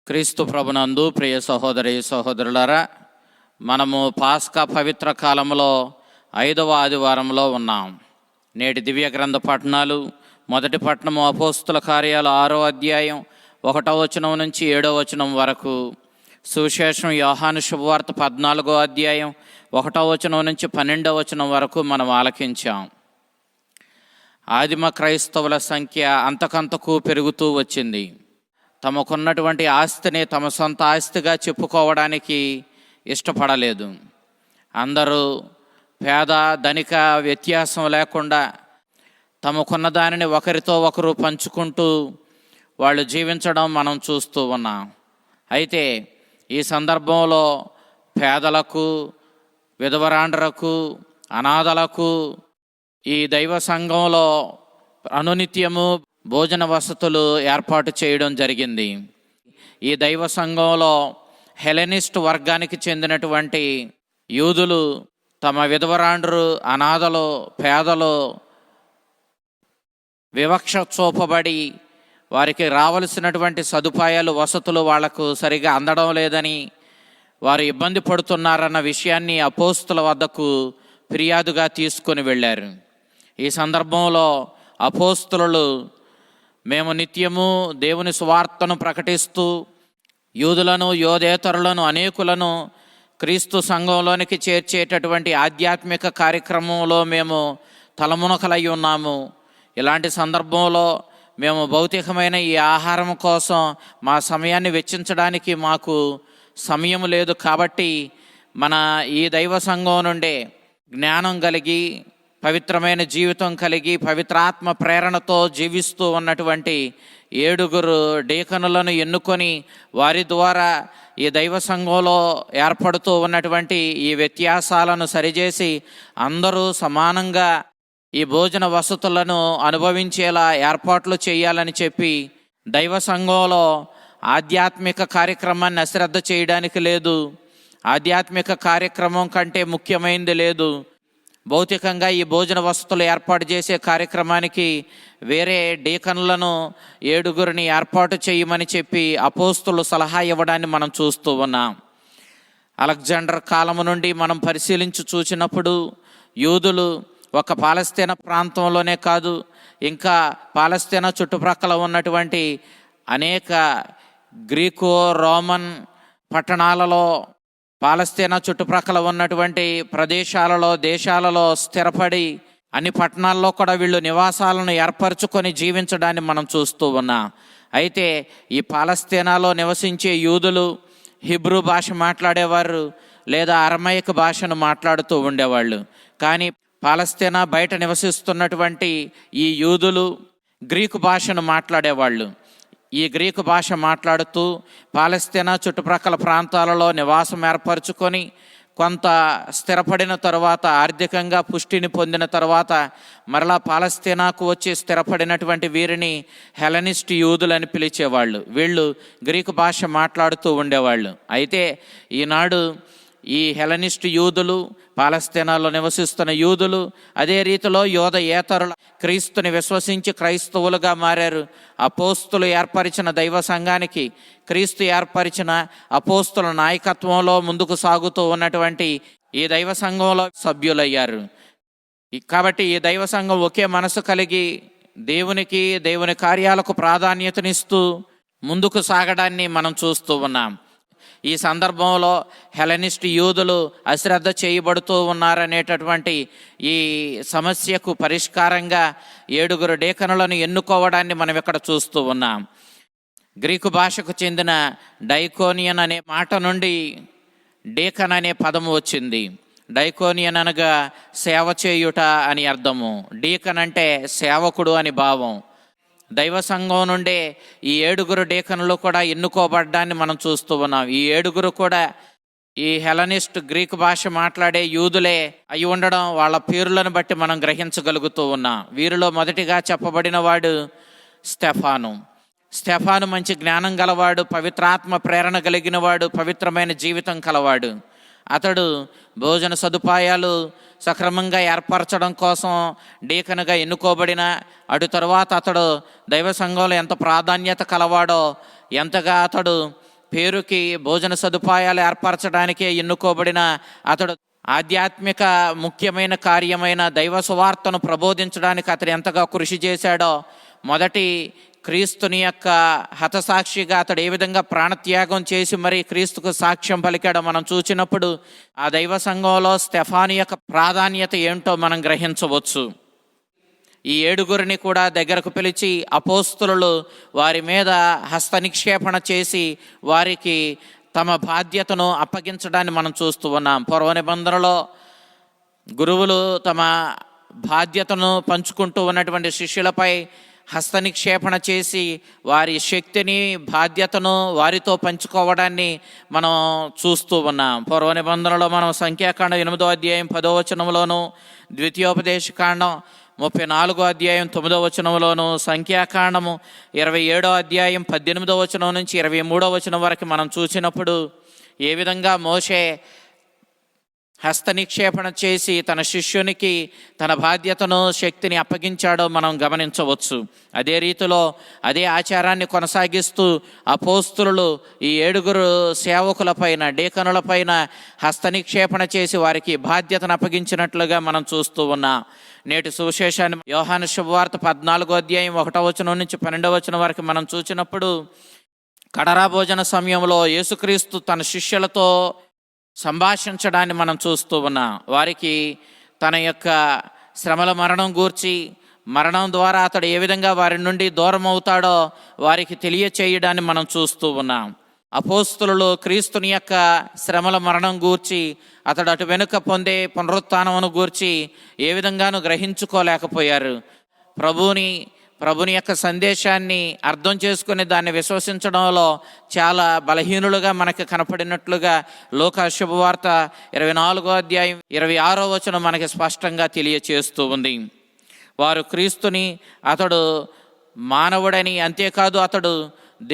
క్రీస్తు ప్రభునందు ప్రియ సహోదరి సహోదరులారా, మనము పాస్కా పవిత్ర కాలంలో 5వ ఆదివారంలో ఉన్నాం. నేటి దివ్య గ్రంథ పఠనాలు. మొదటి పట్టణము అపోస్తుల కార్యాలు 6వ అధ్యాయం 1వ వచనం నుంచి 7వ వచనం వరకు. సువిశేషం యోహాను శుభవార్త 14వ అధ్యాయం 1వ వచనం నుంచి 12వ వచనం వరకు మనం ఆలకించాం. ఆదిమ క్రైస్తవుల సంఖ్య అంతకంతకు పెరుగుతూ వచ్చింది. తమకున్నటువంటి ఆస్తిని తమ సొంత ఆస్తిగా చెప్పుకోవడానికి ఇష్టపడలేదు. అందరూ పేద ధనిక వ్యత్యాసం లేకుండా తమకున్న దానిని ఒకరితో ఒకరు పంచుకుంటూ వాళ్ళు జీవించడం మనం చూస్తూ ఉన్నాం. అయితే ఈ సందర్భంలో పేదలకు, విధవరాండ్రకు, అనాథలకు ఈ దైవ సంఘంలో అనునిత్యము భోజన వసతులు ఏర్పాటు చేయడం జరిగింది. ఈ దైవ సంఘంలో హెలెనిస్ట్ వర్గానికి చెందినటువంటి యూదులు తమ విధవరాండ్రు, అనాథలు, పేదలు వివక్ష చూపబడి వారికి రావలసినటువంటి సదుపాయాలు, వసతులు వాళ్లకు సరిగా అందడం లేదని వారు ఇబ్బంది పడుతున్నారన్న విషయాన్ని అపోస్తుల వద్దకు ఫిర్యాదుగా తీసుకొని వెళ్ళారు. ఈ సందర్భంలో అపోస్తులు, మేము నిత్యము దేవుని సువార్తను ప్రకటిస్తూ యూదులను, యోధేతరులను, అనేకులను క్రీస్తు సంఘంలోనికి చేర్చేటటువంటి ఆధ్యాత్మిక కార్యక్రమంలో మేము తలమునకలై ఉన్నాము. ఇలాంటి సందర్భంలో మేము భౌతికమైన ఈ ఆహారం కోసం మా సమయాన్ని వెచ్చించడానికి మాకు సమయం లేదు. కాబట్టి మన ఈ దైవ సంఘం నుండే జ్ఞానం కలిగి, పవిత్రమైన జీవితం కలిగి, పవిత్రాత్మ ప్రేరణతో జీవిస్తూ ఉన్నటువంటి 7 డీకనులను ఎన్నుకొని వారి ద్వారా ఈ దైవ సంఘంలో ఏర్పడుతూ ఉన్నటువంటి ఈ వ్యత్యాసాలను సరిచేసి అందరూ సమానంగా ఈ భోజన వసతులను అనుభవించేలా ఏర్పాట్లు చేయాలని చెప్పి దైవ సంఘంలో ఆధ్యాత్మిక కార్యక్రమాన్ని అశ్రద్ధ చేయడానికి లేదు. ఆధ్యాత్మిక కార్యక్రమం కంటే ముఖ్యమైనది లేదు. భౌతికంగా ఈ భోజన వసతులు ఏర్పాటు చేసే కార్యక్రమానికి వేరే డీకన్లను 7 ఏర్పాటు చేయమని చెప్పి అపోస్తులు సలహా ఇవ్వడాన్ని మనం చూస్తూ ఉన్నాం. అలెగ్జాండర్ కాలము నుండి మనం పరిశీలించి చూసినప్పుడు యూదులు ఒక పాలస్తీనా ప్రాంతంలోనే కాదు, ఇంకా పాలస్తీనా చుట్టుప్రక్కల ఉన్నటువంటి అనేక గ్రీకో రోమన్ పట్టణాలలో, పాలస్తీనా చుట్టుప్రక్కల ఉన్నటువంటి ప్రదేశాలలో, దేశాలలో స్థిరపడి అన్ని పట్టణాల్లో కూడా వీళ్ళు నివాసాలను ఏర్పరచుకొని జీవించడాన్ని మనం చూస్తూ ఉన్నాం. అయితే ఈ పాలస్తీనాలో నివసించే యూదులు హిబ్రూ భాష మాట్లాడేవారు లేదా అరమైక్ భాషను మాట్లాడుతూ ఉండేవాళ్ళు. కానీ పాలస్తీనా బయట నివసిస్తున్నటువంటి ఈ యూదులు గ్రీకు భాషను మాట్లాడేవాళ్ళు. ఈ గ్రీకు భాష మాట్లాడుతూ పాలస్తీనా చుట్టుప్రక్కల ప్రాంతాలలో నివాసం ఏర్పరచుకొని కొంత స్థిరపడిన తర్వాత, ఆర్థికంగా పుష్టిని పొందిన తర్వాత మరలా పాలస్తీనాకు వచ్చి స్థిరపడినటువంటి వీరిని హెలెనిస్ట్ యూదులు అని పిలిచేవాళ్ళు. వీళ్ళు గ్రీకు భాష మాట్లాడుతూ ఉండేవాళ్ళు. అయితే ఈనాడు ఈ హెలెనిస్ట్ యూదులు, పాలస్తీనాలో నివసిస్తున్న యూదులు, అదే రీతిలో యోధయేతరులు క్రీస్తుని విశ్వసించి క్రైస్తవులుగా మారారు. అపోస్తులు ఏర్పరిచిన దైవ సంఘానికి, క్రీస్తు ఏర్పరిచిన అపోస్తుల నాయకత్వంలో ముందుకు సాగుతూ ఉన్నటువంటి ఈ దైవ సంఘంలో సభ్యులయ్యారు. కాబట్టి ఈ దైవ సంఘం ఒకే మనసు కలిగి దేవునికి, దేవుని కార్యాలకు ప్రాధాన్యతనిస్తూ ముందుకు సాగడాన్ని మనం చూస్తూ ఉన్నాం. ఈ సందర్భంలో హెలెనిస్ట్ యూదులు అశ్రద్ధ చేయబడుతూ ఉన్నారనేటటువంటి ఈ సమస్యకు పరిష్కారంగా 7 డీకనులను ఎన్నుకోవడాన్ని మనం ఇక్కడ చూస్తూ ఉన్నాం. గ్రీకు భాషకు చెందిన డైకోనియన్ అనే మాట నుండి డీకన్ అనే పదము వచ్చింది. డైకోనియన్ అనగా సేవ చేయుట అని అర్థము. డీకన్ అంటే సేవకుడు అని భావం. దైవ సంఘం నుండే ఈ 7 డీకనులు కూడా ఎన్నుకోబడ్డాన్ని మనం చూస్తూ ఉన్నాం. ఈ 7 కూడా ఈ హెలెనిస్ట్ గ్రీక్ భాష మాట్లాడే యూదులే అయి ఉండడం వాళ్ళ పేర్లను బట్టి మనం గ్రహించగలుగుతూ ఉన్నాం. వీరిలో మొదటిగా చెప్పబడిన వాడు స్టెఫాను. స్టెఫాను మంచి జ్ఞానం గలవాడు, పవిత్రాత్మ ప్రేరణ కలిగిన వాడు, పవిత్రమైన జీవితం కలవాడు. అతడు భోజన సదుపాయాలు సక్రమంగా ఏర్పరచడం కోసం డీకన్గా ఎన్నుకోబడిన తరువాత అతడు దైవ సంఘంలో ఎంత ప్రాధాన్యత కలవాడో, ఎంతగా అతడు పేరుకి భోజన సదుపాయాలు ఏర్పరచడానికే ఎన్నుకోబడిన అతడు ఆధ్యాత్మిక ముఖ్యమైన కార్యమైన దైవ సువార్తను ప్రబోధించడానికి అతడు ఎంతగా కృషి చేశాడో, మొదటి క్రీస్తుని యొక్క హతసాక్షిగా అతడు ఏ విధంగా ప్రాణత్యాగం చేసి మరి క్రీస్తుకు సాక్ష్యం పలికాడో మనం చూసినప్పుడు ఆ దైవ సంఘంలో స్టెఫాను యొక్క ప్రాధాన్యత ఏంటో మనం గ్రహించవచ్చు. ఈ 7గురిని కూడా దగ్గరకు పిలిచి అపోస్తులు వారి మీద హస్త నిక్షేపణ చేసి వారికి తమ బాధ్యతను అప్పగించడాన్ని మనం చూస్తూ ఉన్నాం. పూర్వ నిబంధనలో గురువులు తమ బాధ్యతను పంచుకుంటూ ఉన్నటువంటి శిష్యులపై హస్త నిక్షేపణ చేసి వారి శక్తిని బాధ్యతను వారితో పంచుకోవడాన్ని మనం చూస్తూ ఉన్నాం. పూర్వ నిబంధనలో మనం సంఖ్యాకాండం 8వ అధ్యాయం 10వ వచనంలోను, ద్వితీయోపదేశకాండం 34వ అధ్యాయం 9వ వచనంలోను, సంఖ్యాకాండము 27వ అధ్యాయం 18వ వచనం నుంచి 23వ వచనం వరకు మనం చూసినప్పుడు ఏ విధంగా మోషే హస్త నిక్షేపణ చేసి తన శిష్యునికి తన బాధ్యతను శక్తిని అప్పగించాడో మనం గమనించవచ్చు. అదే రీతిలో అదే ఆచారాన్ని కొనసాగిస్తూ అపోస్తులు ఈ 7గురు సేవకులపైన డీకనులపైన హస్త నిక్షేపణ చేసి వారికి బాధ్యతను అప్పగించినట్లుగా మనం చూస్తూ ఉన్నాం. నేటి సువిశేషాన్ని యోహాను శుభవార్త 14వ అధ్యాయం 1వ వచనం నుంచి 12వ వచనం వరకు మనం చూసినప్పుడు కడరా భోజన సమయంలో యేసుక్రీస్తు తన శిష్యులతో సంభాషించడాన్ని మనం చూస్తూ ఉన్నాం. వారికి తన యొక్క శ్రమల మరణం గూర్చి, మరణం ద్వారా అతడు ఏ విధంగా వారి నుండి దూరం అవుతాడో వారికి తెలియచేయడాన్ని మనం చూస్తూ ఉన్నాం. అపోస్తులు క్రీస్తుని యొక్క శ్రమల మరణం గూర్చి, అతడు అటు వెనుక పొందే పునరుత్థానమును గూర్చి ఏ విధంగానూ గ్రహించుకోలేకపోయారు. ప్రభుని యొక్క సందేశాన్ని అర్థం చేసుకుని దాన్ని విశ్వసించడంలో చాలా బలహీనులుగా మనకు కనపడినట్లుగా లూకా శుభవార్త 24వ అధ్యాయం 26వ వచనం మనకి స్పష్టంగా తెలియచేస్తూ ఉంది. వారు క్రీస్తుని అతడు మానవుడని, అంతేకాదు అతడు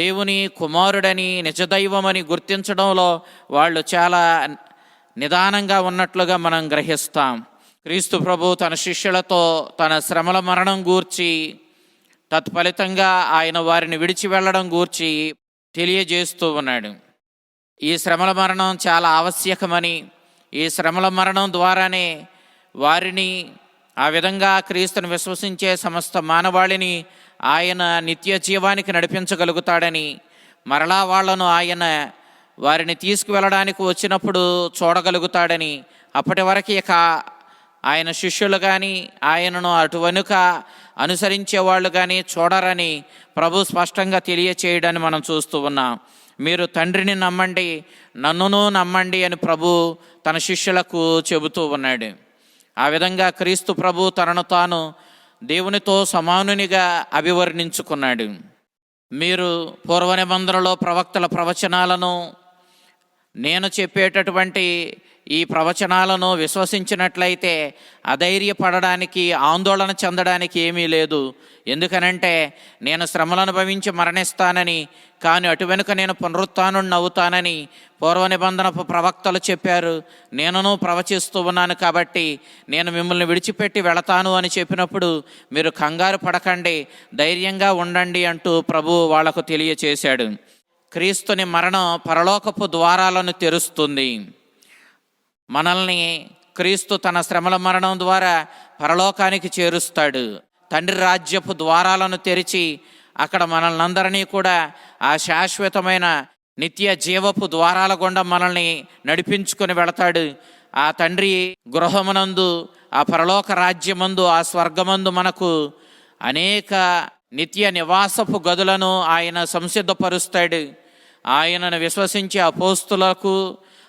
దేవుని కుమారుడని, నిజదైవమని గుర్తించడంలో వాళ్ళు చాలా నిదానంగా ఉన్నట్లుగా మనం గ్రహిస్తాం. క్రీస్తు ప్రభు తన శిష్యులతో తన శ్రమల మరణం గూర్చి, తత్ఫలితంగా ఆయన వారిని విడిచి వెళ్ళడం గూర్చి తెలియజేస్తూ ఉన్నాడు. ఈ శ్రమల మరణం చాలా ఆవశ్యకమని, ఈ శ్రమల మరణం ద్వారానే వారిని, ఆ విధంగా క్రీస్తుని విశ్వసించే సమస్త మానవాళిని ఆయన నిత్య జీవానికి నడిపించగలుగుతాడని, మరలా వాళ్లను ఆయన వారిని తీసుకువెళ్ళడానికి వచ్చినప్పుడు చూడగలుగుతాడని, అప్పటి వరకు ఇక ఆయన శిష్యులు కానీ ఆయనను అటు వెనుక అనుసరించే వాళ్ళు కానీ చూడరని ప్రభు స్పష్టంగా తెలియచేయడాన్ని మనం చూస్తూ ఉన్నాం. మీరు తండ్రిని నమ్మండి, నన్నును నమ్మండి అని ప్రభు తన శిష్యులకు చెబుతూ ఉన్నాడు. ఆ విధంగా క్రీస్తు ప్రభు తనను తాను దేవునితో సమానునిగా అభివర్ణించుకున్నాడు. మీరు పూర్వ నిబంధనలో ప్రవక్తల ప్రవచనాలను, నేను చెప్పేటటువంటి ఈ ప్రవచనాలను విశ్వసించినట్లయితే అధైర్యపడడానికి, ఆందోళన చెందడానికి ఏమీ లేదు. ఎందుకనంటే నేను శ్రమలను అనుభవించి మరణిస్తానని, కానీ అటు వెనుక నేను పునరుత్థానుడిని అవుతానని పూర్వ నిబంధన ప్రవక్తలు చెప్పారు. నేనును ప్రవచిస్తూ ఉన్నాను కాబట్టి నేను మిమ్మల్ని విడిచిపెట్టి వెళతాను అని చెప్పినప్పుడు మీరు కంగారు పడకండి, ధైర్యంగా ఉండండి అంటూ ప్రభు వాళ్లకు తెలియచేశాడు. క్రీస్తుని మరణం పరలోకపు ద్వారాలను తెరుస్తుంది. మనల్ని క్రీస్తు తన శ్రమల మరణం ద్వారా పరలోకానికి చేరుస్తాడు. తండ్రి రాజ్యపు ద్వారాలను తెరిచి అక్కడ మనల్ని అందరినీ కూడా ఆ శాశ్వతమైన నిత్య జీవపు ద్వారాల గుండా మనల్ని నడిపించుకొని వెళతాడు. ఆ తండ్రి గృహమునందు, ఆ పరలోక రాజ్యమందు, ఆ స్వర్గమందు మనకు అనేక నిత్య నివాసపు గదులను ఆయన సంసిద్ధపరుస్తాడు. ఆయనను విశ్వసించే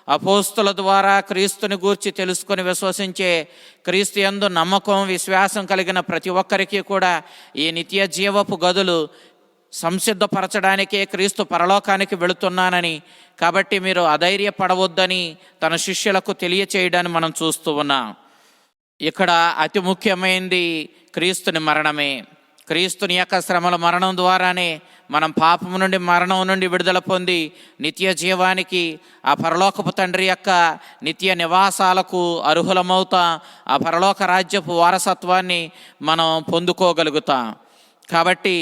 అపోస్తుల ద్వారా క్రీస్తుని గూర్చి తెలుసుకొని విశ్వసించే, క్రీస్తు యందు నమ్మకం విశ్వాసం కలిగిన ప్రతి ఒక్కరికి కూడా ఈ నిత్య జీవపు గదులు సంసిద్ధపరచడానికే క్రీస్తు పరలోకానికి వెళుతున్నానని, కాబట్టి మీరు అధైర్యపడవద్దని తన శిష్యులకు తెలియచేయడాన్ని మనం చూస్తూ ఉన్నాం. ఇక్కడ అతి ముఖ్యమైనది క్రీస్తుని మరణమే. క్రీస్తుని యొక్క శ్రమల మరణం ద్వారానే మనం పాపము నుండి, మరణం నుండి విడుదల పొంది నిత్య జీవానికి, ఆ పరలోకపు తండ్రి యొక్క నిత్య నివాసాలకు అర్హులమవుతాం. ఆ పరలోక రాజ్యపు వారసత్వాన్ని మనం పొందుకోగలుగుతాం. కాబట్టి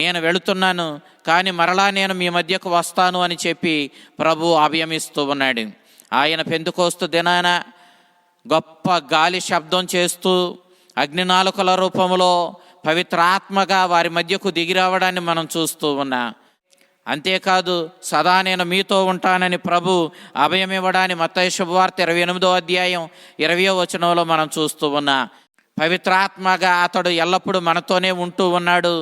నేను వెళుతున్నాను, కానీ మరలా నేను మీ మధ్యకు వస్తాను అని చెప్పి ప్రభు అభయమిస్తూ ఉన్నాడు. ఆయన పెంతెకోస్తు దినాన గొప్ప గాలి శబ్దం చేస్తూ అగ్నినాలుకల రూపంలో పవిత్రాత్మగా వారి మధ్యకు దిగిరావడాన్ని మనం చూస్తూ ఉన్నాం. అంతేకాదు సదా నేను మీతో ఉంటానని ప్రభు అభయమివ్వడాన్ని మత్తయి శుభవార్త 28వ అధ్యాయం 20వ వచనంలో మనం చూస్తూ ఉన్నాం. పవిత్రాత్మగా అతడు ఎల్లప్పుడూ మనతోనే ఉంటూ ఉన్నాడు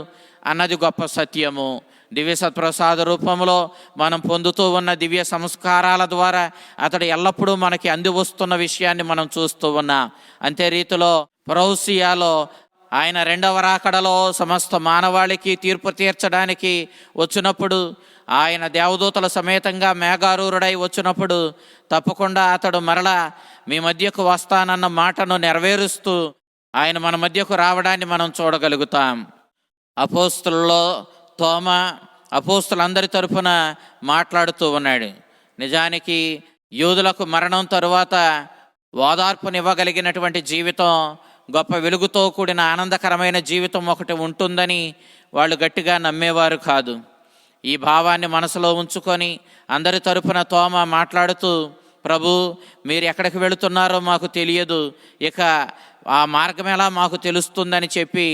అన్నది గొప్ప సత్యము. దివ్య సత్ప్రసాద రూపంలో మనం పొందుతూ ఉన్న దివ్య సంస్కారాల ద్వారా అతడు ఎల్లప్పుడూ మనకి అంది వస్తున్న విషయాన్ని మనం చూస్తూ ఉన్నాం. అంతే రీతిలో పరౌసియాలో ఆయన రెండవ రాకడలో సమస్త మానవాళికి తీర్పు తీర్చడానికి వచ్చినప్పుడు, ఆయన దేవదూతల సమేతంగా మేఘారూఢుడై వచ్చినప్పుడు తప్పకుండా అతడు మరలా మీ మధ్యకు వస్తానన్న మాటను నెరవేరుస్తూ ఆయన మన మధ్యకు రావడాన్ని మనం చూడగలుగుతాం. అపోస్తులలో తోమ అపోస్తులందరి తరఫున మాట్లాడుతూ ఉన్నాడు. నిజానికి యూదులకు మరణం తరువాత ఓదార్పునివ్వగలిగినటువంటి జీవితం, గొప్ప వెలుగుతో కూడిన ఆనందకరమైన జీవితం ఒకటి ఉంటుందని వాళ్ళు గట్టిగా నమ్మేవారు కాదు. ఈ భావాన్ని మనసులో ఉంచుకొని అందరి తరపున తోమ మాట్లాడుతూ, ప్రభు మీరు ఎక్కడికి వెళుతున్నారో మాకు తెలియదు, ఇక ఆ మార్గం ఎలా మాకు తెలుస్తుందని చెప్పి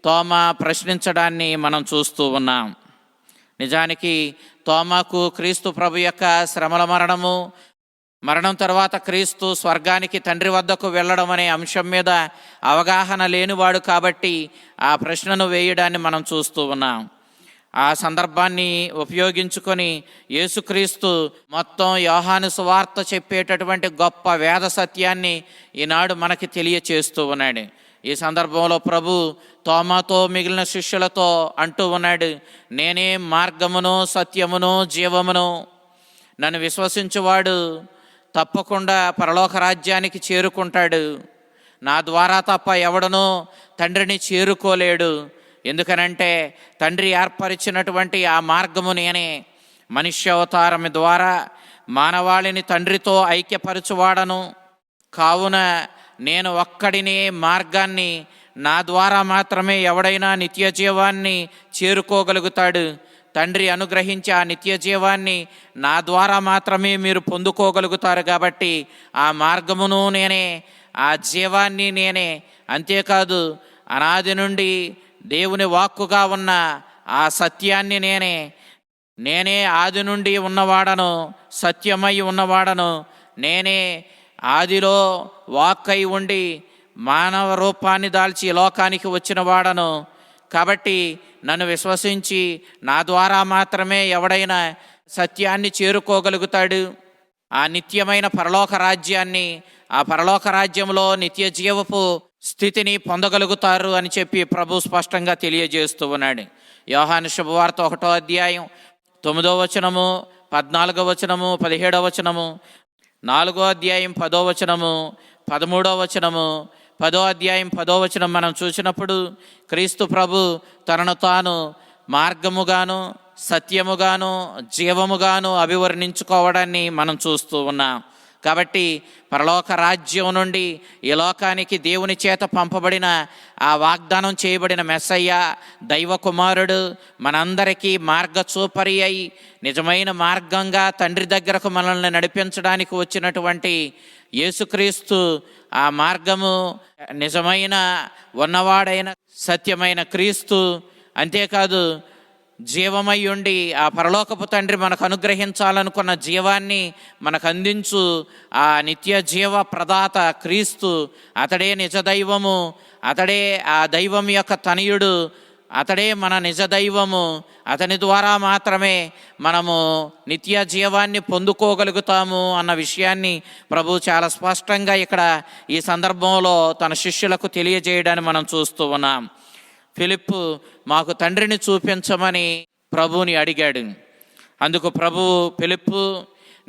తోమ ప్రశ్నించడాన్ని మనం చూస్తూ ఉన్నాం. నిజానికి తోమాకు క్రీస్తు ప్రభు యొక్క శ్రమల మరణం తర్వాత క్రీస్తు స్వర్గానికి తండ్రి వద్దకు వెళ్ళడం అనే అంశం మీద అవగాహన లేనివాడు కాబట్టి ఆ ప్రశ్నను వేయడాన్ని మనం చూస్తూ ఉన్నాం. ఆ సందర్భాన్ని ఉపయోగించుకొని యేసుక్రీస్తు మొత్తం యోహాను సువార్త చెప్పేటటువంటి గొప్ప వేద సత్యాన్ని ఈనాడు మనకి తెలియచేస్తూ ఉన్నాడు. ఈ సందర్భంలో ప్రభు తోమాతో మిగిలిన శిష్యులతో అంటూ ఉన్నాడు, నేనే మార్గమును సత్యమును జీవమును, నన్ను విశ్వసించువాడు తప్పకుండా పరలోక రాజ్యానికి చేరుకుంటాడు, నా ద్వారా తప్ప ఎవడనూ తండ్రిని చేరుకోలేడు. ఎందుకనంటే తండ్రి ఏర్పరిచినటువంటి ఆ మార్గము నేనే. మనుష్యావతారం ద్వారా మానవాళిని తండ్రితో ఐక్యపరచువాడను కావున నేను ఒక్కడినే మార్గాన్ని, నా ద్వారా మాత్రమే ఎవడైనా నిత్య జీవాన్ని చేరుకోగలుగుతాడు. తండ్రి అనుగ్రహించి ఆ నిత్య జీవాన్ని నా ద్వారా మాత్రమే మీరు పొందుకోగలుగుతారు. కాబట్టి ఆ మార్గమును నేనే, ఆ జీవాన్ని నేనే. అంతేకాదు అనాది నుండి దేవుని వాక్కుగా ఉన్న ఆ సత్యాన్ని నేనే ఆది నుండి ఉన్నవాడను, సత్యమై ఉన్నవాడను, నేనే ఆదిలో వాక్కై ఉండి మానవ రూపాన్ని దాల్చి లోకానికి వచ్చిన వాడను. కాబట్టి నన్ను విశ్వసించి నా ద్వారా మాత్రమే ఎవడైనా సత్యాన్ని చేరుకోగలుగుతాడు, ఆ నిత్యమైన పరలోక రాజ్యాన్ని, ఆ పరలోక రాజ్యంలో నిత్య జీవపు స్థితిని పొందగలుగుతారు అని చెప్పి ప్రభు స్పష్టంగా తెలియజేస్తూ ఉన్నాడు. యోహాను శుభవార్త 1వ అధ్యాయం 9వ వచనము, 14వ వచనము, 17వ వచనము, 4వ అధ్యాయం 10వ వచనము, 13వ వచనము, 10వ అధ్యాయం 10వ వచనం మనం చూసినప్పుడు క్రీస్తు ప్రభు తనను తాను మార్గముగాను సత్యముగాను జీవముగాను అభివర్ణించుకోవడాన్ని మనం చూస్తూ ఉన్నాం. కాబట్టి పరలోక రాజ్యం నుండి ఈ లోకానికి దేవుని చేత పంపబడిన ఆ వాగ్దానం చేయబడిన మెస్సయ్య దైవ కుమారుడు మనందరికీ మార్గచూపరి అయి నిజమైన మార్గంగా తండ్రి దగ్గరకు మనల్ని నడిపించడానికి వచ్చినటువంటి యేసుక్రీస్తు ఆ మార్గము, నిజమైన ఉన్నవాడైన సత్యమైన క్రీస్తు. అంతేకాదు జీవమై ఉండి ఆ పరలోకపు తండ్రి మనకు అనుగ్రహించాలనుకున్న జీవాన్ని మనకు అందించు ఆ నిత్య జీవ ప్రదాత క్రీస్తు. అతడే నిజ దైవము, అతడే ఆ దైవం యొక్క తనయుడు, అతడే మన నిజ దైవము. అతని ద్వారా మాత్రమే మనము నిత్య జీవాన్ని పొందుకోగలుగుతాము అన్న విషయాన్ని ప్రభు చాలా స్పష్టంగా ఇక్కడ ఈ సందర్భంలో తన శిష్యులకు తెలియజేయడాన్ని మనం చూస్తూ ఉన్నాం. ఫిలిప్పు మాకు తండ్రిని చూపించమని ప్రభువుని అడిగాడు. అందుకు ప్రభువు, ఫిలిప్పు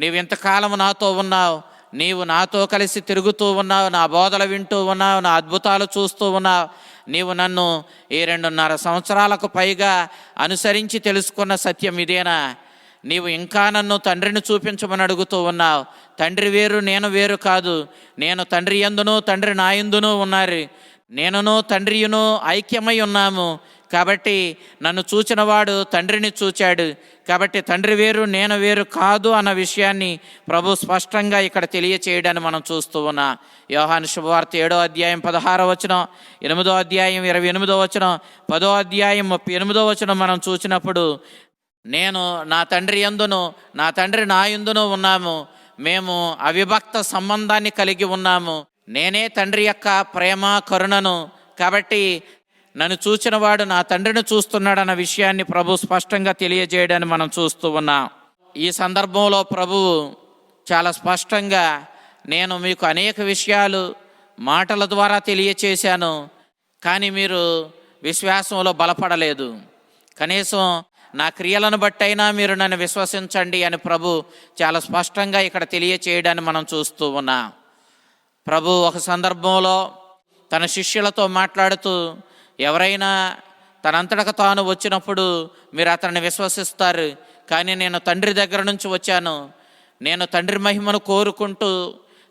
నీవు ఇంతకాలం నాతో ఉన్నావు, నీవు నాతో కలిసి తిరుగుతూ ఉన్నావు, నా బోధలు వింటూ ఉన్నావు, నా అద్భుతాలు చూస్తూ ఉన్నావు, నీవు నన్ను ఈ 2.5 సంవత్సరాలకు పైగా అనుసరించి తెలుసుకున్న సత్యం ఇదేనా? నీవు ఇంకా నన్ను తండ్రిని చూపించమని అడుగుతూ ఉన్నావు. తండ్రి వేరు, నేను వేరు కాదు. నేను తండ్రి యందును తండ్రి నా యందును ఉన్నారు, నేనును తండ్రియును ఐక్యమై ఉన్నాము. కాబట్టి నన్ను చూచినవాడు తండ్రిని చూచాడు. కాబట్టి తండ్రి వేరు నేను వేరు కాదు అన్న విషయాన్ని ప్రభు స్పష్టంగా ఇక్కడ తెలియచేయడాన్ని మనం చూస్తూ ఉన్నాం. యోహాను శుభవార్త 7వ అధ్యాయం 16వ వచనం, 8వ అధ్యాయం 28వ వచనం, 10వ అధ్యాయం 38వ వచనం మనం చూసినప్పుడు, నేను నా తండ్రి యందును నా తండ్రి నా యందును ఉన్నాము, మేము అవిభక్త సంబంధాన్ని కలిగి ఉన్నాము, నేనే తండ్రి యొక్క ప్రేమ కరుణను, కాబట్టి నన్ను చూచిన వాడు నా తండ్రిని చూస్తున్నాడన్న విషయాన్ని ప్రభు స్పష్టంగా తెలియజేయడాన్ని మనం చూస్తూ ఉన్నాం. ఈ సందర్భంలో ప్రభువు చాలా స్పష్టంగా, నేను మీకు అనేక విషయాలు మాటల ద్వారా తెలియచేశాను, కానీ మీరు విశ్వాసంలో బలపడలేదు, కనీసం నా క్రియలను బట్టైనా మీరు నన్ను విశ్వసించండి అని ప్రభు చాలా స్పష్టంగా ఇక్కడ తెలియచేయడాన్ని మనం చూస్తూ ఉన్నాం. ప్రభు ఒక సందర్భంలో తన శిష్యులతో మాట్లాడుతూ, ఎవరైనా తనంతటకు తాను వచ్చినప్పుడు మీరు అతన్ని విశ్వసిస్తారు, కానీ నేను తండ్రి దగ్గర నుంచి వచ్చాను, నేను తండ్రి మహిమను కోరుకుంటూ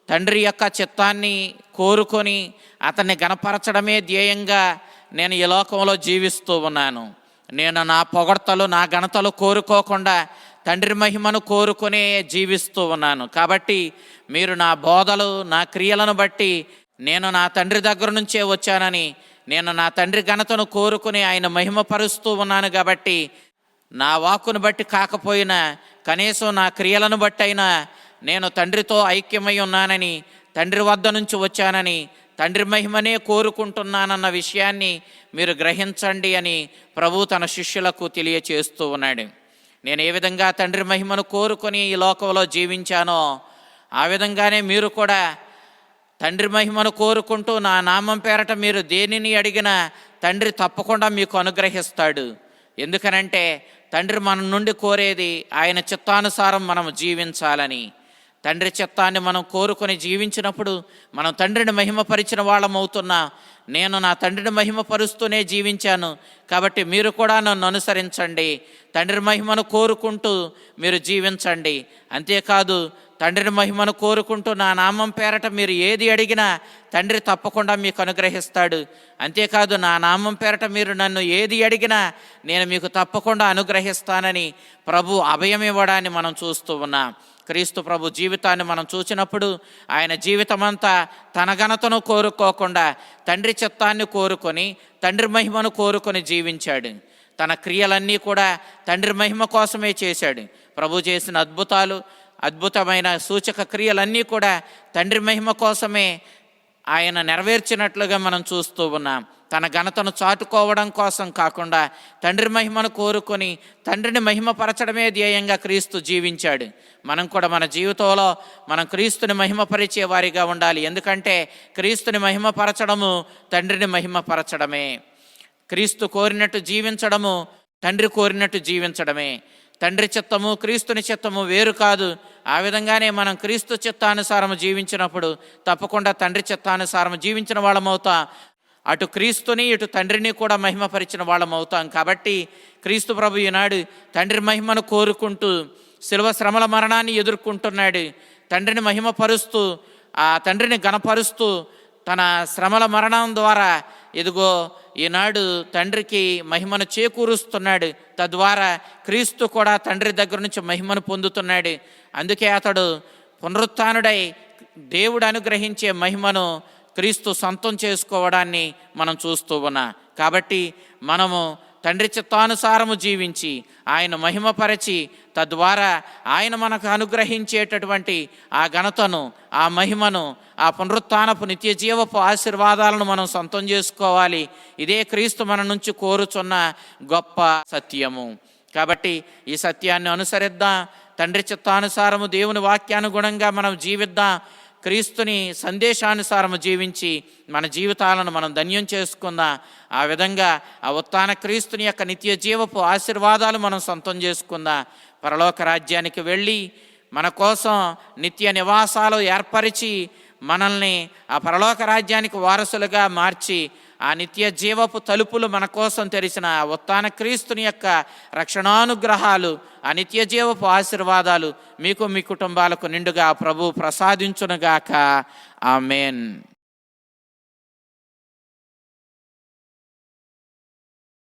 తండ్రి యొక్క చిత్తాన్ని కోరుకొని అతన్ని గణపరచడమే ధ్యేయంగా నేను ఈ లోకంలో జీవిస్తూ ఉన్నాను. నేను నా పొగడ్తలు నా ఘనతలు కోరుకోకుండా తండ్రి మహిమను కోరుకునే జీవిస్తూ ఉన్నాను. కాబట్టి మీరు నా బోధలు నా క్రియలను బట్టి నేను నా తండ్రి దగ్గర నుంచే వచ్చానని, నేను నా తండ్రి ఘనతను కోరుకుని ఆయన మహిమపరుస్తూ ఉన్నాను. కాబట్టి నా వాక్కును బట్టి కాకపోయినా కనీసం నా క్రియలను బట్టి అయినా నేను తండ్రితో ఐక్యమై ఉన్నానని, తండ్రి వద్ద నుంచి వచ్చానని, తండ్రి మహిమనే కోరుకుంటున్నానన్న విషయాన్ని మీరు గ్రహించండి అని ప్రభు తన శిష్యులకు తెలియచేస్తూ ఉన్నాడు. నేను ఏ విధంగా తండ్రి మహిమను కోరుకొని ఈ లోకంలో జీవించానో ఆ విధంగానే మీరు కూడా తండ్రి మహిమను కోరుకుంటూ నా నామం పేరట మీరు దేనిని అడిగినా తండ్రి తప్పకుండా మీకు అనుగ్రహిస్తాడు. ఎందుకనంటే తండ్రి మన నుండి కోరేది ఆయన చిత్తానుసారం మనం జీవించాలని. తండ్రి చిత్తాన్ని మనం కోరుకొని జీవించినప్పుడు మనం తండ్రిని మహిమపరిచిన వాళ్ళం అవుతున్నా. నేను నా తండ్రిని మహిమపరుస్తూనే జీవించాను, కాబట్టి మీరు కూడా నన్ను అనుసరించండి, తండ్రి మహిమను కోరుకుంటూ మీరు జీవించండి. అంతేకాదు తండ్రిని మహిమను కోరుకుంటూ నా నామం పేరట మీరు ఏది అడిగినా తండ్రి తప్పకుండా మీకు అనుగ్రహిస్తాడు. అంతేకాదు నా నామం పేరట మీరు నన్ను ఏది అడిగినా నేను మీకు తప్పకుండా అనుగ్రహిస్తానని ప్రభు అభయం ఇవ్వడాన్ని మనం చూస్తూ ఉన్నాం. క్రీస్తు ప్రభు జీవితాన్ని మనం చూసినప్పుడు ఆయన జీవితమంతా తన ఘనతను కోరుకోకుండా తండ్రి చిత్తాన్ని కోరుకొని తండ్రి మహిమను కోరుకొని జీవించాడు. తన క్రియలన్నీ కూడా తండ్రి మహిమ కోసమే చేశాడు. ప్రభు చేసిన అద్భుతమైన సూచక క్రియలన్నీ కూడా తండ్రి మహిమ కోసమే ఆయన నెరవేర్చినట్లుగా మనం చూస్తూ ఉన్నాం. తన ఘనతను చాటుకోవడం కోసం కాకుండా తండ్రి మహిమను కోరుకొని తండ్రిని మహిమపరచడమే ధ్యేయంగా క్రీస్తు జీవించాడు. మనం కూడా మన జీవితంలో మనం క్రీస్తుని మహిమపరిచే వారిగా ఉండాలి. ఎందుకంటే క్రీస్తుని మహిమపరచడము తండ్రిని మహిమపరచడమే. క్రీస్తు కోరినట్టు జీవించడము తండ్రి కోరినట్టు జీవించడమే. తండ్రి చిత్తము క్రీస్తుని చిత్తము వేరు కాదు. ఆ విధంగానే మనం క్రీస్తు చిత్తానుసారం జీవించినప్పుడు తప్పకుండా తండ్రి చిత్తానుసారం జీవించిన వాళ్ళం అవుతాం. అటు క్రీస్తుని ఇటు తండ్రిని కూడా మహిమపరిచిన వాళ్ళం అవుతాం. కాబట్టి క్రీస్తు ప్రభు ఈనాడు తండ్రి మహిమను కోరుకుంటూ శిలువ శ్రమల మరణాన్ని ఎదుర్కొంటున్నాడు. తండ్రిని మహిమపరుస్తూ ఆ తండ్రిని గణపరుస్తూ తన శ్రమల మరణం ద్వారా ఇదిగో ఈనాడు తండ్రికి మహిమను చేకూరుస్తున్నాడు. తద్వారా క్రీస్తు కూడా తండ్రి దగ్గర నుంచి మహిమను పొందుతున్నాడు. అందుకే అతడు పునరుత్థానుడై దేవుడు అనుగ్రహించే మహిమను క్రీస్తు సొంతం చేసుకోవడాన్ని మనం చూస్తూ ఉన్నాం. కాబట్టి మనము తండ్రి చిత్తానుసారము జీవించి ఆయన మహిమపరచి తద్వారా ఆయన మనకు అనుగ్రహించేటటువంటి ఆ ఘనతను ఆ మహిమను ఆ పునరుత్థానపు నిత్య జీవపు ఆశీర్వాదాలను మనం సొంతం చేసుకోవాలి. ఇదే క్రీస్తు మన నుంచి కోరుచున్న గొప్ప సత్యము. కాబట్టి ఈ సత్యాన్ని అనుసరిద్దాం. తండ్రి చిత్తానుసారము దేవుని వాక్యానుగుణంగా మనం జీవిద్దాం. క్రీస్తుని సందేశానుసారము జీవించి మన జీవితాలను మనం ధన్యం చేసుకుందాం. ఆ విధంగా ఆ ఉత్థాన క్రీస్తుని యొక్క నిత్య జీవపు ఆశీర్వాదాలు మనం సొంతం చేసుకుందాం. పరలోక రాజ్యానికి వెళ్ళి మన కోసం నిత్య నివాసాలు ఏర్పరిచి మనల్ని ఆ పరలోక రాజ్యానికి వారసులుగా మార్చి ఆ నిత్య జీవపు తలుపులు మన కోసం తెరిచిన ఆ ఉత్థాన క్రీస్తుని యొక్క రక్షణానుగ్రహాలు ఆ నిత్య జీవపు ఆశీర్వాదాలు మీకు మీ కుటుంబాలకు నిండుగా ప్రభు ప్రసాదించునుగాక. ఆమేన్.